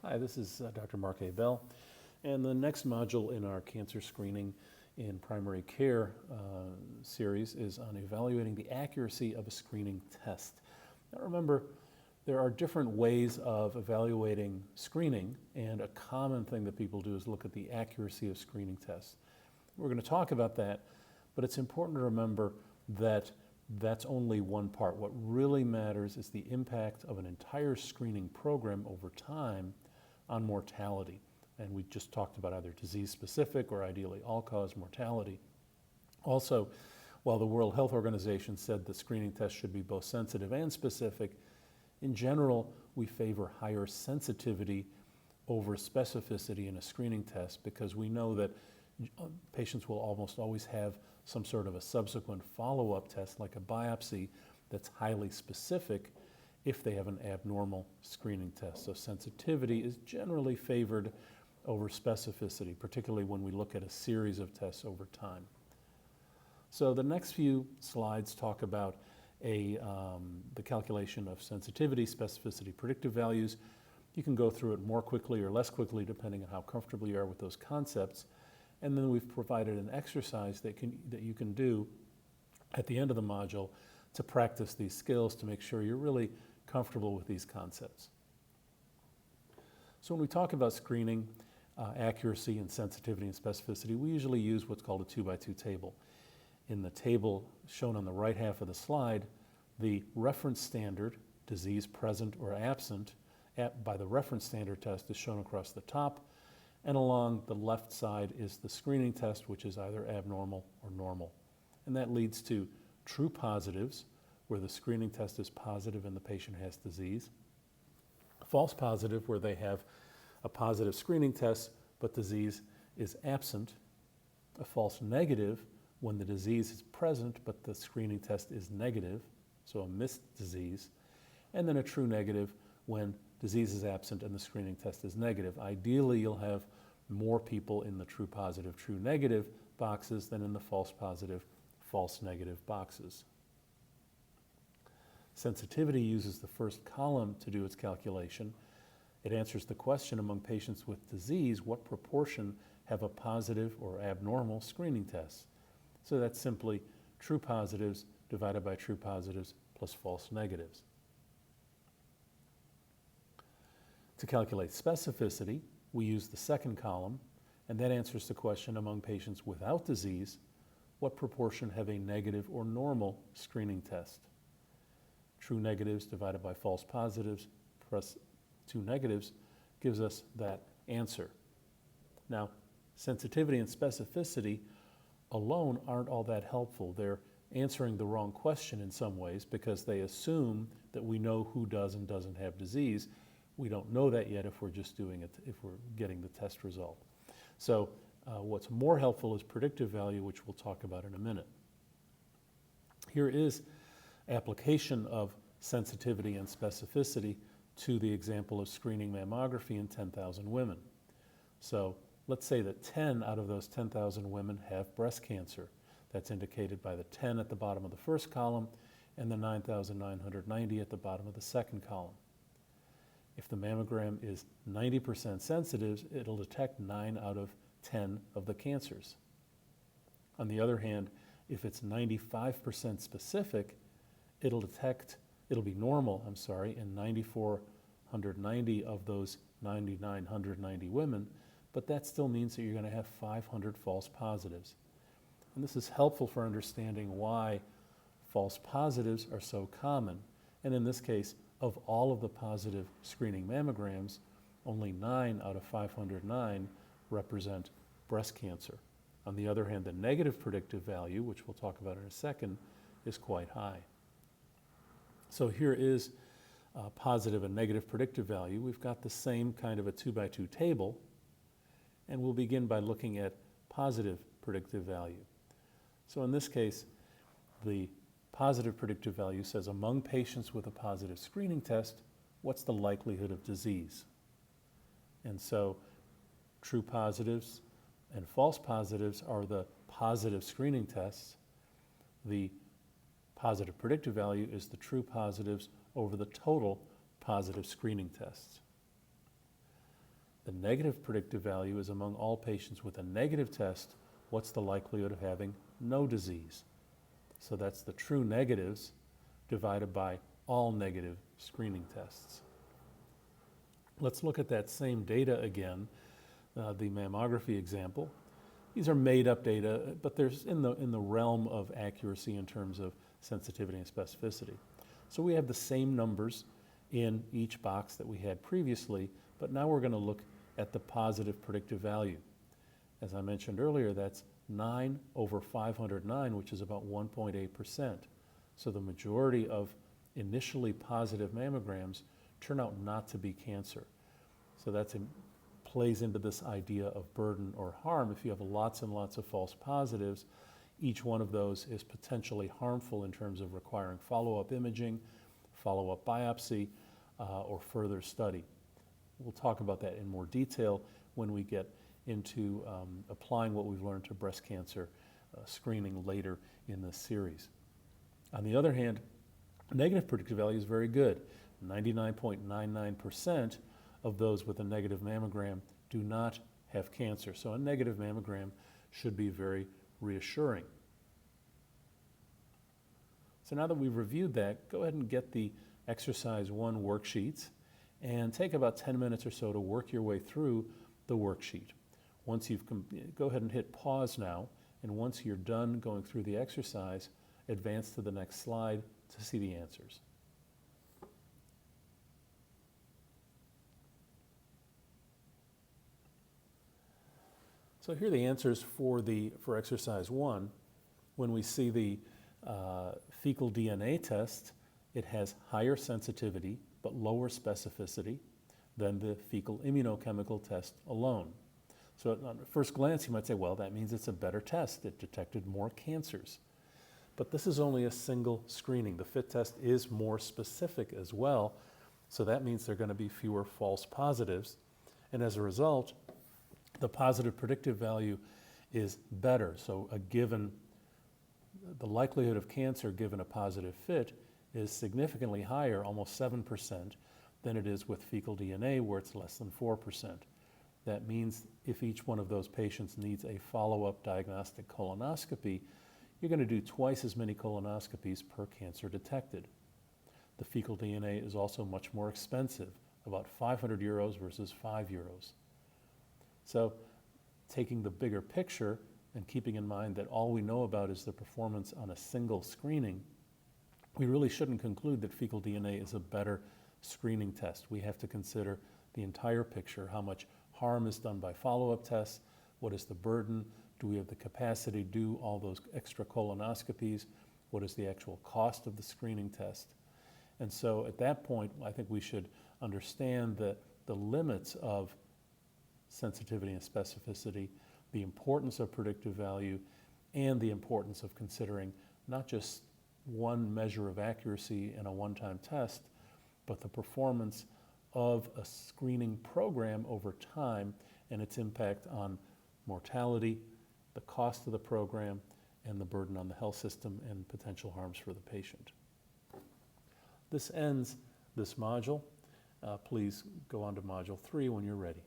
Hi, this is Dr. Mark A. Bell, and the next module in our cancer screening in primary care series is on evaluating the accuracy of a screening test. Now remember, there are different ways of evaluating screening, and a common thing that people do is look at the accuracy of screening tests. We're going to talk about that, but it's important to remember that that's only one part. What really matters is the impact of an entire screening program over time on mortality. And we just talked about either disease-specific or ideally all-cause mortality. Also, while the World Health Organization said that screening tests should be both sensitive and specific, in general, we favor higher sensitivity over specificity in a screening test because we know that patients will almost always have some sort of a subsequent follow-up test like a biopsy that's highly specific if they have an abnormal screening test. So sensitivity is generally favored over specificity, particularly when we look at a series of tests over time. So the next few slides talk about the calculation of sensitivity, specificity, predictive values. You can go through it more quickly or less quickly depending on how comfortable you are with those concepts. And then we've provided an exercise that you can do at the end of the module to practice these skills to make sure you're really comfortable with these concepts. So when we talk about screening, accuracy and sensitivity and specificity, we usually use what's called a 2x2 table. In the table shown on the right half of the slide, the reference standard, disease present or absent, by the reference standard test is shown across the top, and along the left side is the screening test, which is either abnormal or normal. And that leads to true positives, where the screening test is positive and the patient has disease. False positive, where they have a positive screening test, but disease is absent. A false negative, when the disease is present, but the screening test is negative, so a missed disease. And then a true negative, when disease is absent and the screening test is negative. Ideally, you'll have more people in the true positive, true negative boxes than in the false positive, false negative boxes. Sensitivity uses the first column to do its calculation. It answers the question among patients with disease, what proportion have a positive or abnormal screening test? So that's simply true positives divided by true positives plus false negatives. To calculate specificity, we use the second column, and that answers the question among patients without disease, what proportion have a negative or normal screening test? True negatives divided by false positives plus two negatives gives us that answer. Now, sensitivity and specificity alone aren't all that helpful. They're answering the wrong question in some ways because they assume that we know who does and doesn't have disease. We don't know that yet if we're just doing it, if we're getting the test result. So what's more helpful is predictive value, which we'll talk about in a minute. Here is application of sensitivity and specificity to the example of screening mammography in 10,000 women. So let's say that 10 out of those 10,000 women have breast cancer. That's indicated by the 10 at the bottom of the first column and the 9,990 at the bottom of the second column. If the mammogram is 90% sensitive, it'll detect 9 out of 10 of the cancers. On the other hand, if it's 95% specific, it'll be normal, in 9,490 of those 9,990 women, but that still means that you're going to have 500 false positives. And this is helpful for understanding why false positives are so common. And in this case, of all of the positive screening mammograms, only 9 out of 509 represent breast cancer. On the other hand, the negative predictive value, which we'll talk about in a second, is quite high. So here is positive and negative predictive value. We've got the same kind of a 2x2 table, and we'll begin by looking at positive predictive value. So in this case, the positive predictive value says among patients with a positive screening test, what's the likelihood of disease? And so true positives and false positives are the positive screening tests. The positive predictive value is the true positives over the total positive screening tests. The negative predictive value is among all patients with a negative test, what's the likelihood of having no disease? So that's the true negatives divided by all negative screening tests. Let's look at that same data again, the mammography example. These are made up data, but there's in the realm of accuracy in terms of sensitivity and specificity. So we have the same numbers in each box that we had previously, but now we're going to look at the positive predictive value. As I mentioned earlier, that's 9 over 509, which is about 1.8%. So the majority of initially positive mammograms turn out not to be cancer. So that plays into this idea of burden or harm. If you have lots and lots of false positives, each one of those is potentially harmful in terms of requiring follow-up imaging, follow-up biopsy, or further study. We'll talk about that in more detail when we get into applying what we've learned to breast cancer screening later in this series. On the other hand, negative predictive value is very good. 99.99% of those with a negative mammogram do not have cancer. So a negative mammogram should be very reassuring. So now that we've reviewed that, go ahead and get the exercise 1 worksheets and take about 10 minutes or so to work your way through the worksheet. Once you've go ahead and hit pause now, and once you're done going through the exercise, advance to the next slide to see the answers. So here are the answers for exercise 1. When we see the fecal DNA test, it has higher sensitivity but lower specificity than the fecal immunochemical test alone. So at first glance, you might say, well, that means it's a better test. It detected more cancers. But this is only a single screening. The FIT test is more specific as well, so that means there are going to be fewer false positives. And as a result, the positive predictive value is better. So the likelihood of cancer given a positive FIT is significantly higher, almost 7%, than it is with fecal DNA, where it's less than 4%. That means if each one of those patients needs a follow-up diagnostic colonoscopy, you're going to do twice as many colonoscopies per cancer detected. The fecal DNA is also much more expensive, about 500 euros versus 5 euros. So taking the bigger picture and keeping in mind that all we know about is the performance on a single screening, we really shouldn't conclude that fecal DNA is a better screening test. We have to consider the entire picture, how much harm is done by follow-up tests, what is the burden, do we have the capacity to do all those extra colonoscopies, what is the actual cost of the screening test. And so at that point, I think we should understand that the limits of sensitivity and specificity, the importance of predictive value, and the importance of considering not just one measure of accuracy in a one-time test, but the performance of a screening program over time and its impact on mortality, the cost of the program, and the burden on the health system and potential harms for the patient. This ends this module. Please go on to module 3 when you're ready.